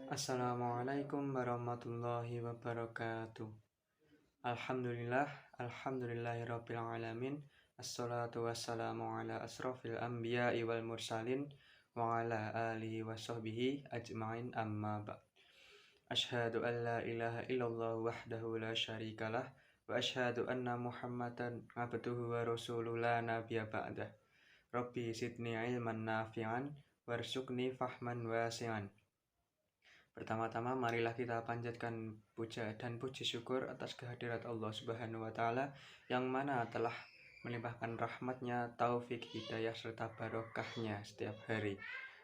Assalamualaikum warahmatullahi wabarakatuh. Alhamdulillahirabbil alamin. Assalatu wassalamu ala asrofil anbiya'i wal mursalin wa ala alihi wa sahbihi ajma'in amma ba'd. Asyhadu an la ilaha illallah wahdahu la syarikalah wa asyhadu anna Muhammadan abduhu wa rasuluhu la nabiyya ba'dah. Rabbi zidni ilman nafi'an warzuqni fahman wasi'an. Pertama-tama marilah kita panjatkan puja dan puji syukur atas kehadirat Allah Subhanahu wa taala yang mana telah melimpahkan rahmatnya, taufik, hidayah serta barokahnya setiap hari.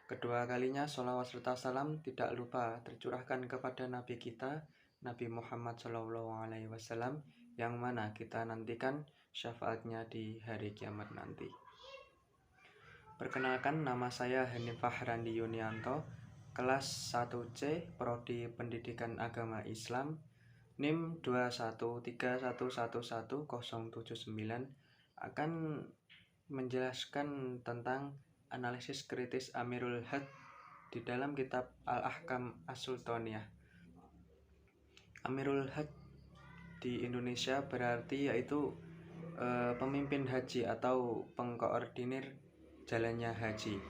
Kedua kalinya sholawat serta salam tidak lupa tercurahkan kepada Nabi kita, Nabi Muhammad SAW, yang mana kita nantikan syafaatnya di hari kiamat nanti. Perkenalkan, nama saya Hanifah Randi Yunianto, kelas 1C, Prodi Pendidikan Agama Islam, NIM 213111079, akan menjelaskan tentang analisis kritis Amirul Had di dalam kitab Al-Ahkam As-Sultaniyah. Amirul Had di Indonesia berarti yaitu pemimpin haji atau pengkoordinir jalannya haji.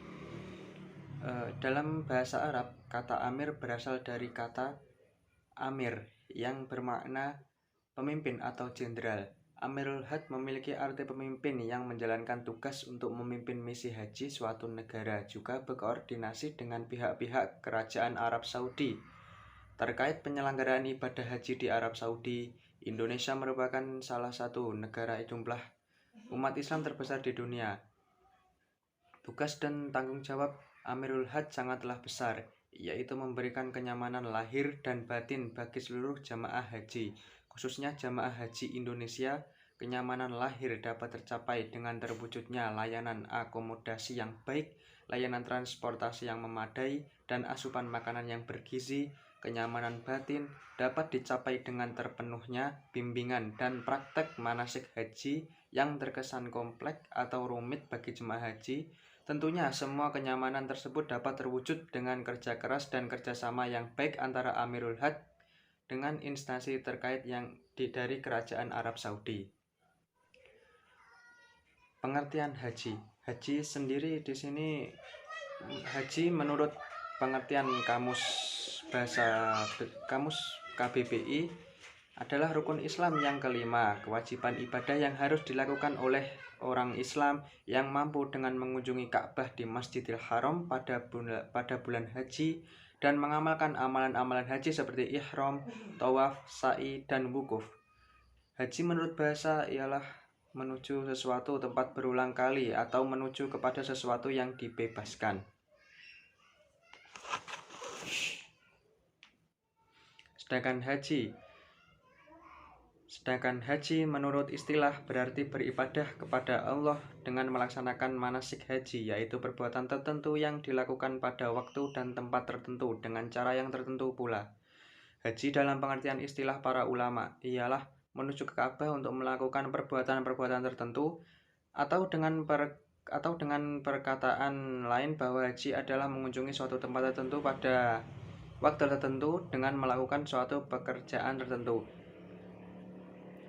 Dalam bahasa Arab, kata amir berasal dari kata amir yang bermakna pemimpin atau jenderal. Amirul Had memiliki arti pemimpin yang menjalankan tugas untuk memimpin misi haji suatu negara, juga berkoordinasi dengan pihak-pihak kerajaan Arab Saudi. Terkait penyelenggaraan ibadah haji di Arab Saudi, Indonesia merupakan salah satu negara jumlah umat Islam terbesar di dunia. Tugas dan tanggung jawab Amirul Had sangatlah besar, yaitu memberikan kenyamanan lahir dan batin bagi seluruh jamaah haji. Khususnya jamaah haji Indonesia, kenyamanan lahir dapat tercapai dengan terwujudnya layanan akomodasi yang baik, layanan transportasi yang memadai, dan asupan makanan yang bergizi. Kenyamanan batin dapat dicapai dengan terpenuhnya bimbingan dan praktek manasik haji yang terkesan kompleks atau rumit bagi jemaah haji. Tentunya semua kenyamanan tersebut dapat terwujud dengan kerja keras dan kerjasama yang baik antara Amirul Had dengan instansi terkait yang dari Kerajaan Arab Saudi. Pengertian haji. Haji sendiri di sini, haji menurut pengertian kamus KBBI adalah rukun Islam yang kelima, kewajiban ibadah yang harus dilakukan oleh orang Islam yang mampu dengan mengunjungi Ka'bah di Masjidil Haram pada bulan haji dan mengamalkan amalan-amalan haji seperti ihram, tawaf, sa'i, dan wukuf. Haji menurut bahasa ialah menuju sesuatu tempat berulang kali atau menuju kepada sesuatu yang dibebaskan. Sedangkan haji menurut istilah berarti beribadah kepada Allah dengan melaksanakan manasik haji, yaitu perbuatan tertentu yang dilakukan pada waktu dan tempat tertentu dengan cara yang tertentu pula. Haji dalam pengertian istilah para ulama ialah menuju ke Ka'bah untuk melakukan perbuatan-perbuatan tertentu, atau dengan perkataan lain bahwa haji adalah mengunjungi suatu tempat tertentu pada waktu tertentu dengan melakukan suatu pekerjaan tertentu.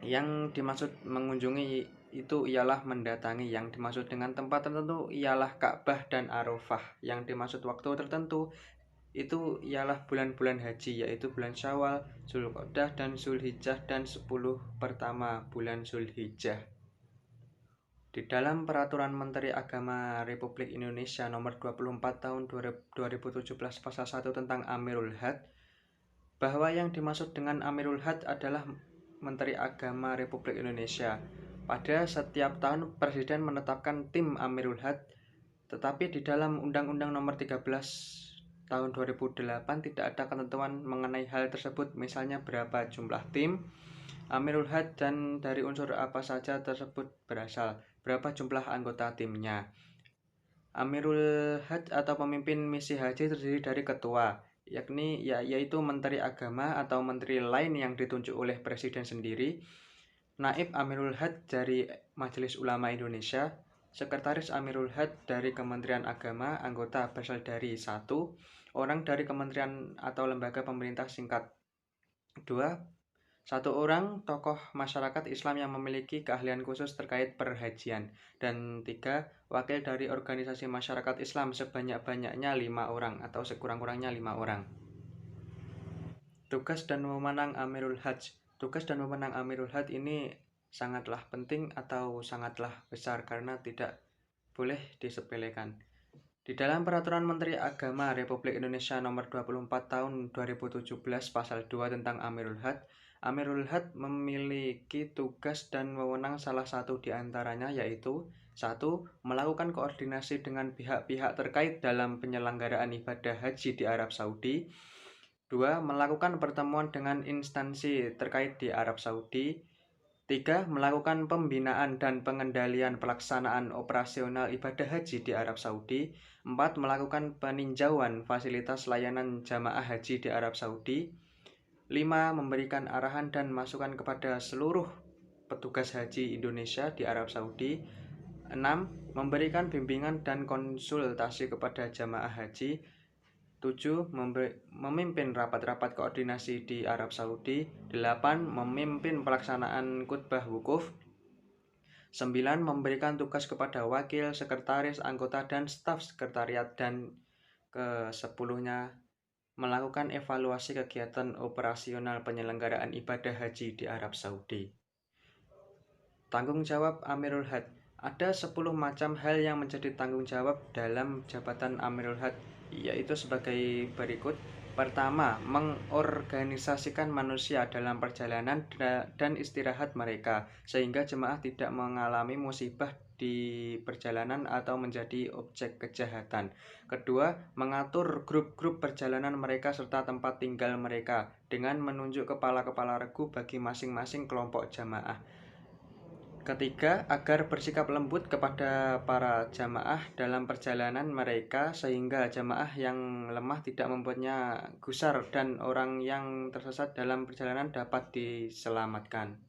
Yang dimaksud mengunjungi itu ialah mendatangi. Yang dimaksud dengan tempat tertentu ialah Ka'bah dan Arafah. Yang dimaksud waktu tertentu itu ialah bulan-bulan haji, yaitu bulan Syawal, Zulqa'dah, dan Zulhijjah, dan 10 pertama bulan Zulhijjah. Di dalam Peraturan Menteri Agama Republik Indonesia Nomor 24 Tahun 2017 Pasal 1 tentang Amirul Had, bahwa yang dimaksud dengan Amirul Had adalah Menteri Agama Republik Indonesia. Pada setiap tahun Presiden menetapkan tim Amirul Had, tetapi di dalam Undang-Undang Nomor 13 Tahun 2008 tidak ada ketentuan mengenai hal tersebut, misalnya berapa jumlah tim Amirul Had dan dari unsur apa saja tersebut berasal, berapa jumlah anggota timnya. Amirul Had atau pemimpin misi haji terdiri dari ketua, yaitu Menteri Agama atau menteri lain yang ditunjuk oleh Presiden sendiri, Naib Amirul Had dari Majelis Ulama Indonesia, Sekretaris Amirul Had dari Kementerian Agama, anggota berasal dari 1. orang dari kementerian atau lembaga pemerintah singkat. 2. 1 orang tokoh masyarakat Islam yang memiliki keahlian khusus terkait perhajian. Dan 3. Wakil dari organisasi masyarakat Islam sebanyak-banyaknya 5 orang atau sekurang-kurangnya 5 orang. Tugas dan wewenang Amirul Hajj. Tugas dan wewenang Amirul Hajj ini sangatlah penting atau sangatlah besar karena tidak boleh disepelekan. Di dalam Peraturan Menteri Agama Republik Indonesia Nomor 24 Tahun 2017 Pasal 2 tentang Amirul Hajj memiliki tugas dan wewenang salah satu di antaranya yaitu 1. Melakukan koordinasi dengan pihak-pihak terkait dalam penyelenggaraan ibadah haji di Arab Saudi. 2. Melakukan pertemuan dengan instansi terkait di Arab Saudi. 3. Melakukan pembinaan dan pengendalian pelaksanaan operasional ibadah haji di Arab Saudi. 4. Melakukan peninjauan fasilitas layanan jamaah haji di Arab Saudi. 5. Memberikan arahan dan masukan kepada seluruh petugas haji Indonesia di Arab Saudi. 6. Memberikan bimbingan dan konsultasi kepada jamaah haji. 7. Memimpin rapat-rapat koordinasi di Arab Saudi. 8. Memimpin pelaksanaan khutbah wukuf. 9. Memberikan tugas kepada wakil, sekretaris, anggota, dan staf sekretariat. Dan ke-10-nya melakukan evaluasi kegiatan operasional penyelenggaraan ibadah haji di Arab Saudi. Tanggung jawab Amirul Hajj. Ada 10 macam hal yang menjadi tanggung jawab dalam jabatan Amirul Hajj, yaitu sebagai berikut. Pertama, mengorganisasikan manusia dalam perjalanan dan istirahat mereka, sehingga jemaah tidak mengalami musibah di perjalanan atau menjadi objek kejahatan. Kedua, mengatur grup-grup perjalanan mereka serta tempat tinggal mereka dengan menunjuk kepala-kepala regu bagi masing-masing kelompok jamaah. Ketiga, agar bersikap lembut kepada para jamaah dalam perjalanan mereka sehingga jamaah yang lemah tidak membuatnya gusar dan orang yang tersesat dalam perjalanan dapat diselamatkan.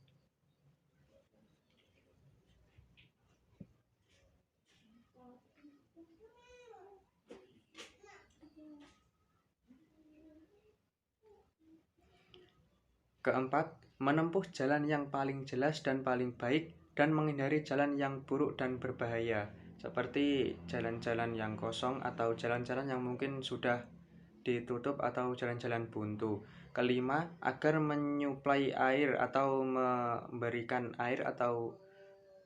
Keempat, menempuh jalan yang paling jelas dan paling baik dan menghindari jalan yang buruk dan berbahaya, seperti jalan-jalan yang kosong atau jalan-jalan yang mungkin sudah ditutup atau jalan-jalan buntu. Kelima, agar menyuplai air atau memberikan air atau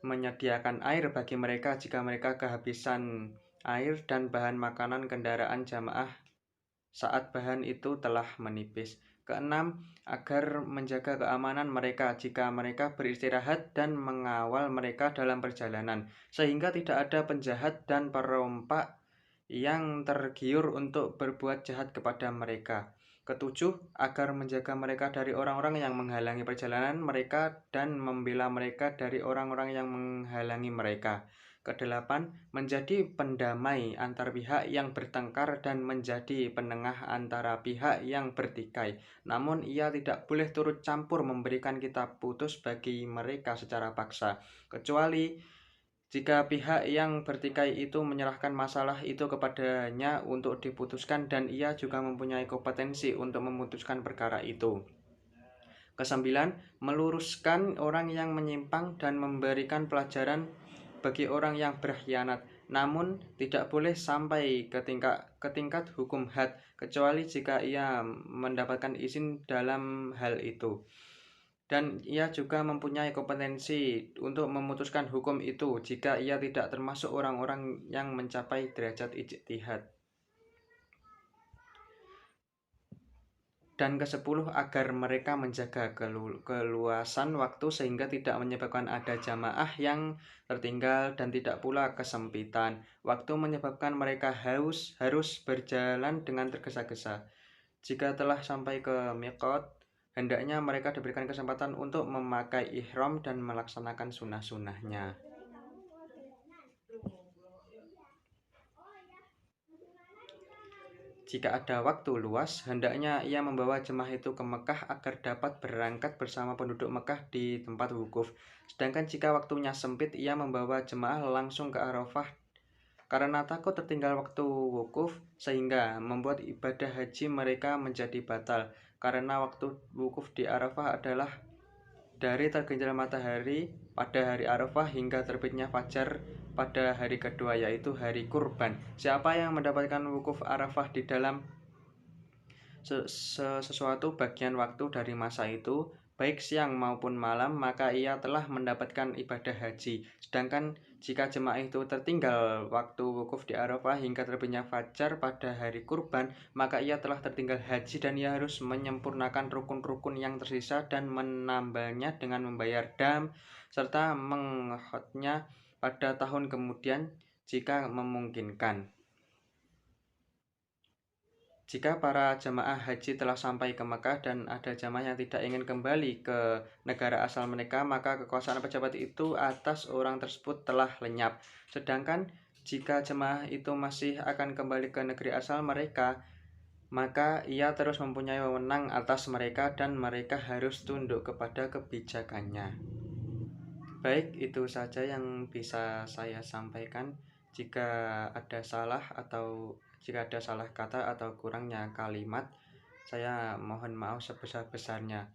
menyediakan air bagi mereka jika mereka kehabisan air dan bahan makanan kendaraan jamaah saat bahan itu telah menipis. Keenam, agar menjaga keamanan mereka jika mereka beristirahat dan mengawal mereka dalam perjalanan, sehingga tidak ada penjahat dan perompak yang tergiur untuk berbuat jahat kepada mereka. Ketujuh, agar menjaga mereka dari orang-orang yang menghalangi perjalanan mereka dan membela mereka dari orang-orang yang menghalangi mereka. Kedelapan, menjadi pendamai antar pihak yang bertengkar dan menjadi penengah antara pihak yang bertikai. Namun ia tidak boleh turut campur memberikan kitab putus bagi mereka secara paksa, kecuali jika pihak yang bertikai itu menyerahkan masalah itu kepadanya untuk diputuskan dan ia juga mempunyai kompetensi untuk memutuskan perkara itu. Kesembilan, meluruskan orang yang menyimpang dan memberikan pelajaran bagi orang yang berkhianat, namun tidak boleh sampai ke tingkat hukum had, kecuali jika ia mendapatkan izin dalam hal itu. Dan ia juga mempunyai kompetensi untuk memutuskan hukum itu jika ia tidak termasuk orang-orang yang mencapai derajat ijtihad. Dan ke-10, agar mereka menjaga keluasan waktu sehingga tidak menyebabkan ada jamaah yang tertinggal dan tidak pula kesempitan. Waktu menyebabkan mereka harus berjalan dengan tergesa-gesa. Jika telah sampai ke miqat, hendaknya mereka diberikan kesempatan untuk memakai ihram dan melaksanakan sunnah-sunnahnya. Jika ada waktu luas, hendaknya ia membawa jemaah itu ke Mekah agar dapat berangkat bersama penduduk Mekah di tempat wukuf. Sedangkan jika waktunya sempit, ia membawa jemaah langsung ke Arafah karena takut tertinggal waktu wukuf, sehingga membuat ibadah haji mereka menjadi batal. Karena waktu wukuf di Arafah adalah dari tergelincir matahari pada hari Arafah hingga terbitnya fajar pada hari kedua, yaitu hari kurban. Siapa yang mendapatkan wukuf Arafah di dalam sesuatu bagian waktu dari masa itu, baik siang maupun malam, maka ia telah mendapatkan ibadah haji. Sedangkan jika jemaah itu tertinggal waktu wukuf di Arafah hingga terbitnya fajar pada hari kurban, maka ia telah tertinggal haji dan ia harus menyempurnakan rukun-rukun yang tersisa dan menambahnya dengan membayar dam serta menghodnya pada tahun kemudian jika memungkinkan. Jika para jemaah haji telah sampai ke Mekah dan ada jemaah yang tidak ingin kembali ke negara asal mereka, maka kekuasaan pejabat itu atas orang tersebut telah lenyap. Sedangkan jika jemaah itu masih akan kembali ke negeri asal mereka, maka ia terus mempunyai wewenang atas mereka dan mereka harus tunduk kepada kebijakannya. Baik, itu saja yang bisa saya sampaikan. Jika ada salah kata atau kurangnya kalimat, saya mohon maaf sebesar-besarnya.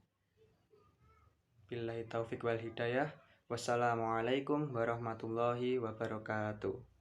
Billahi taufik wal hidayah. Wassalamualaikum warahmatullahi wabarakatuh.